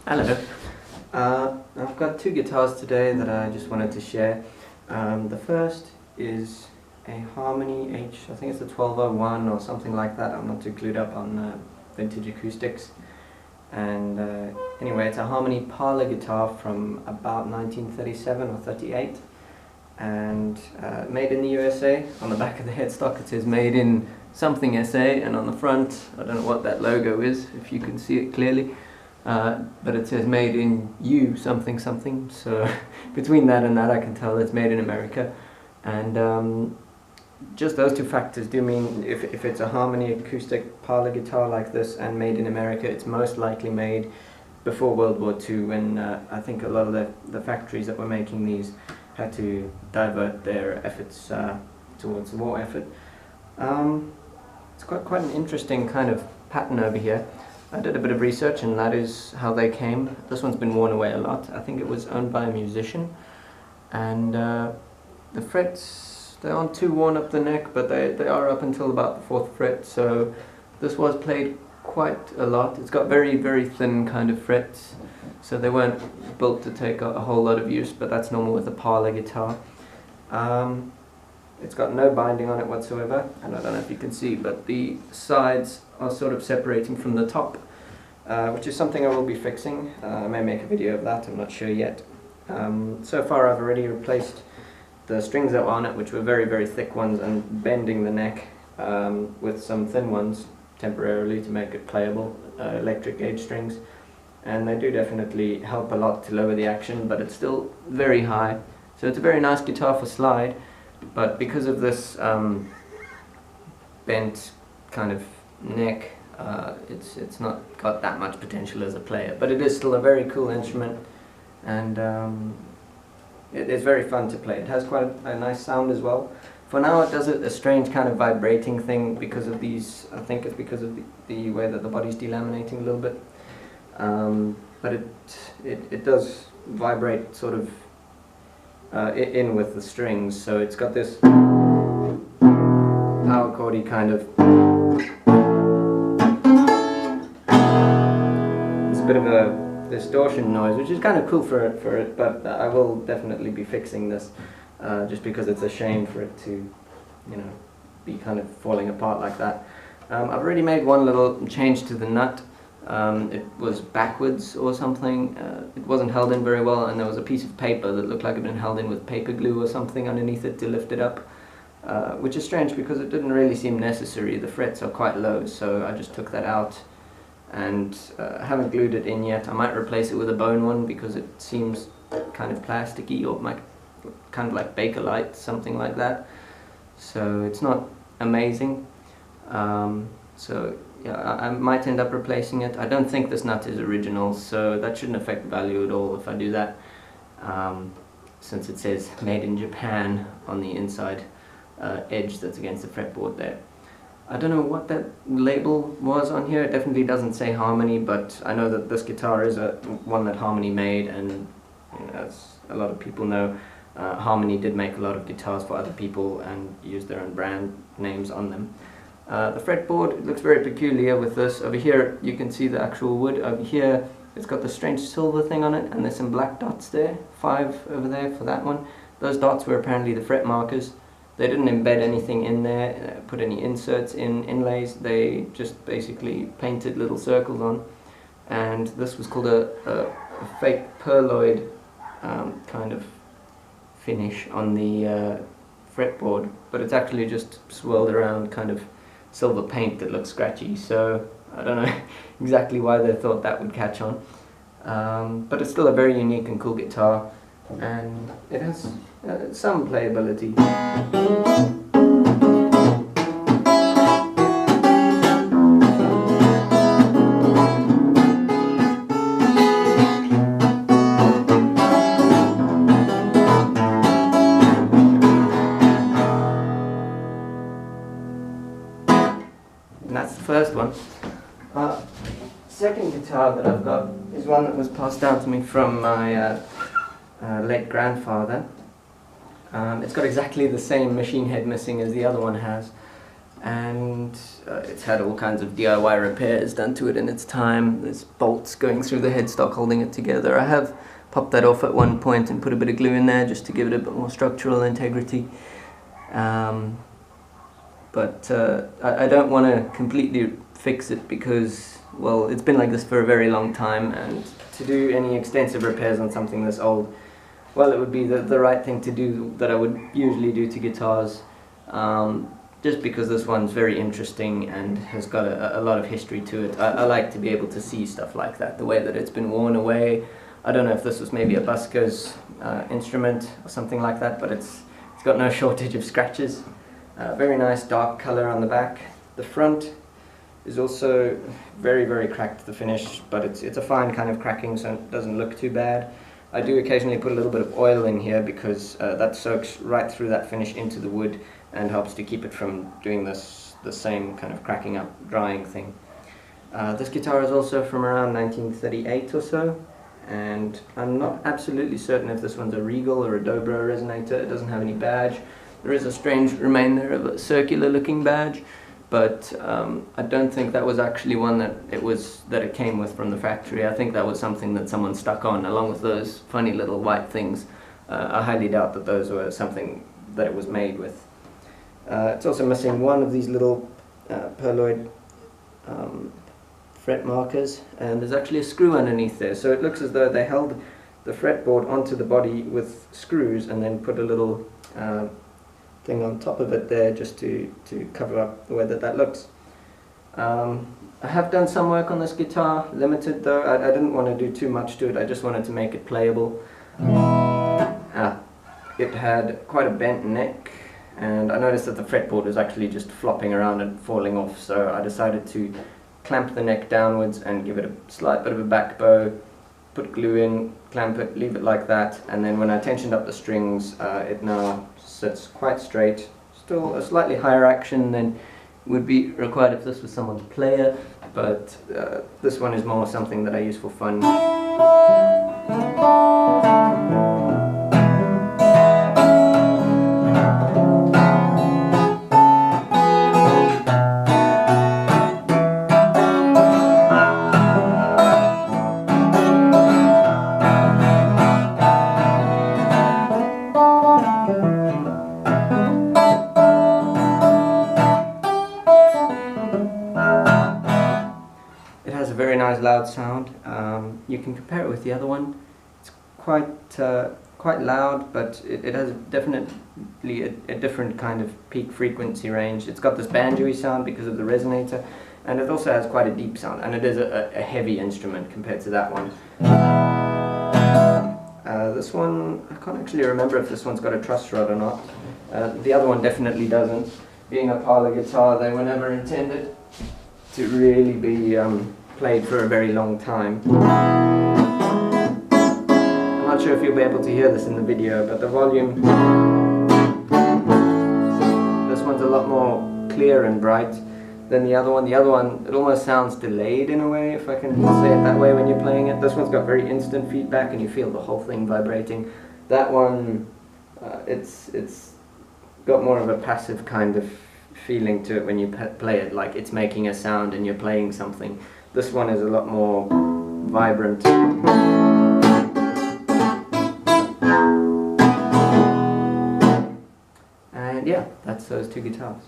Hello. I've got two guitars today that I just wanted to share. The first is a Harmony H, I think it's the 1201 or something like that. I'm not too clued up on vintage acoustics. And anyway, it's a Harmony parlor guitar from about 1937 or 38. And made in the USA. On the back of the headstock it says made in something SA, and on the front, I don't know what that logo is, if you can see it clearly. But it says made in U something something, so between that and that I can tell it's made in America. And just those two factors do mean if it's a Harmony acoustic parlor guitar like this and made in America, it's most likely made before World War II, when I think a lot of the factories that were making these had to divert their efforts towards the war effort. It's quite an interesting kind of pattern over here. I did a bit of research, and that is how they came. This one's been worn away a lot. I think it was owned by a musician, and the frets, they aren't too worn up the neck, but they are up until about the 4th fret, so this was played quite a lot. It's got very, very thin kind of frets, so they weren't built to take a whole lot of use, but that's normal with a parlor guitar. It's got no binding on it whatsoever, and I don't know if you can see, but the sides are sort of separating from the top, which is something I will be fixing. I may make a video of that, I'm not sure yet. So far I've already replaced the strings that were on it, which were very, very thick ones, and bending the neck with some thin ones temporarily to make it playable, electric gauge strings. And they do definitely help a lot to lower the action, but it's still very high. So it's a very nice guitar for slide, but because of this bent kind of neck, it's not got that much potential as a player, but it is still a very cool instrument, and it is very fun to play. It has quite a nice sound as well. For now it does a strange kind of vibrating thing because of these, I think it's because of the way that the body's delaminating a little bit, but it does vibrate sort of in with the strings, so it's got this power chordy kind of, there's a bit of a distortion noise, which is kind of cool for it, but I will definitely be fixing this, just because it's a shame for it to, you know, be kind of falling apart like that. I've already made one little change to the nut. It was backwards or something. It wasn't held in very well, and there was a piece of paper that looked like it had been held in with paper glue or something underneath it to lift it up, which is strange because it didn't really seem necessary. The frets are quite low, so I just took that out, and haven't glued it in yet. I might replace it with a bone one because it seems kind of plasticky, or kind of like Bakelite, something like that. So it's not amazing. So yeah, I might end up replacing it. I don't think this nut is original, so that shouldn't affect the value at all if I do that, since it says made in Japan on the inside edge that's against the fretboard there. I don't know what that label was on here. It definitely doesn't say Harmony, but I know that this guitar is one that Harmony made, and you know, as a lot of people know, Harmony did make a lot of guitars for other people and used their own brand names on them. The fretboard looks very peculiar with this. Over here you can see the actual wood. Over here it's got the strange silver thing on it, and there's some black dots there, 5 over there for that one. Those dots were apparently the fret markers. They didn't embed anything in there, put any inserts in, inlays. They just basically painted little circles on, and this was called a fake pearloid kind of finish on the fretboard, but it's actually just swirled around kind of silver paint that looks scratchy, so I don't know exactly why they thought that would catch on, but it's still a very unique and cool guitar, and it has some playability. And that's the first one. Second guitar that I've got is one that was passed down to me from my late grandfather. It's got exactly the same machine head missing as the other one has, and it's had all kinds of DIY repairs done to it in its time. There's bolts going through the headstock holding it together. I have popped that off at one point and put a bit of glue in there just to give it a bit more structural integrity. But I don't want to completely fix it because, well, it's been like this for a very long time, and to do any extensive repairs on something this old, well, it would be the right thing to do that I would usually do to guitars, just because this one's very interesting and has got a lot of history to it. I like to be able to see stuff like that, the way that it's been worn away. I don't know if this was maybe a busker's instrument or something like that, but it's got no shortage of scratches. Very nice dark color on the back. The front is also very, very cracked, the finish, but it's a fine kind of cracking, so it doesn't look too bad. I do occasionally put a little bit of oil in here because that soaks right through that finish into the wood and helps to keep it from doing the same kind of cracking up, drying thing. This guitar is also from around 1938 or so, and I'm not absolutely certain if this one's a Regal or a Dobro resonator. It doesn't have any badge. There is a strange remainder of a circular looking badge, but I don't think that was actually one that it came with from the factory. I think that was something that someone stuck on along with those funny little white things. I highly doubt that those were something that it was made with. It's also missing one of these little Perloyd fret markers, and there's actually a screw underneath there, so it looks as though they held the fretboard onto the body with screws and then put a little thing on top of it there just to cover up the way that looks. I have done some work on this guitar, limited though. I didn't want to do too much to it, I just wanted to make it playable. It had quite a bent neck, and I noticed that the fretboard was actually just flopping around and falling off, so I decided to clamp the neck downwards and give it a slight bit of a back bow, put glue in, clamp it, leave it like that, and then when I tensioned up the strings, it now sits quite straight. Still a slightly higher action than would be required if this was someone's player, but this one is more something that I use for fun. Very nice loud sound. You can compare it with the other one. It's quite loud, but it has definitely a different kind of peak frequency range. It's got this banjo-y sound because of the resonator, and it also has quite a deep sound, and it is a heavy instrument compared to that one. This one, I can't actually remember if this one's got a truss rod or not. The other one definitely doesn't. Being a parlor guitar, they were never intended to really be played for a very long time. I'm not sure if you'll be able to hear this in the video, but the volume, this one's a lot more clear and bright than the other one. The other one, it almost sounds delayed in a way, if I can say it that way when you're playing it. This one's got very instant feedback and you feel the whole thing vibrating. That one, it's got more of a passive kind of feeling to it when you play it, like it's making a sound and you're playing something. This one is a lot more vibrant. And yeah, that's those two guitars.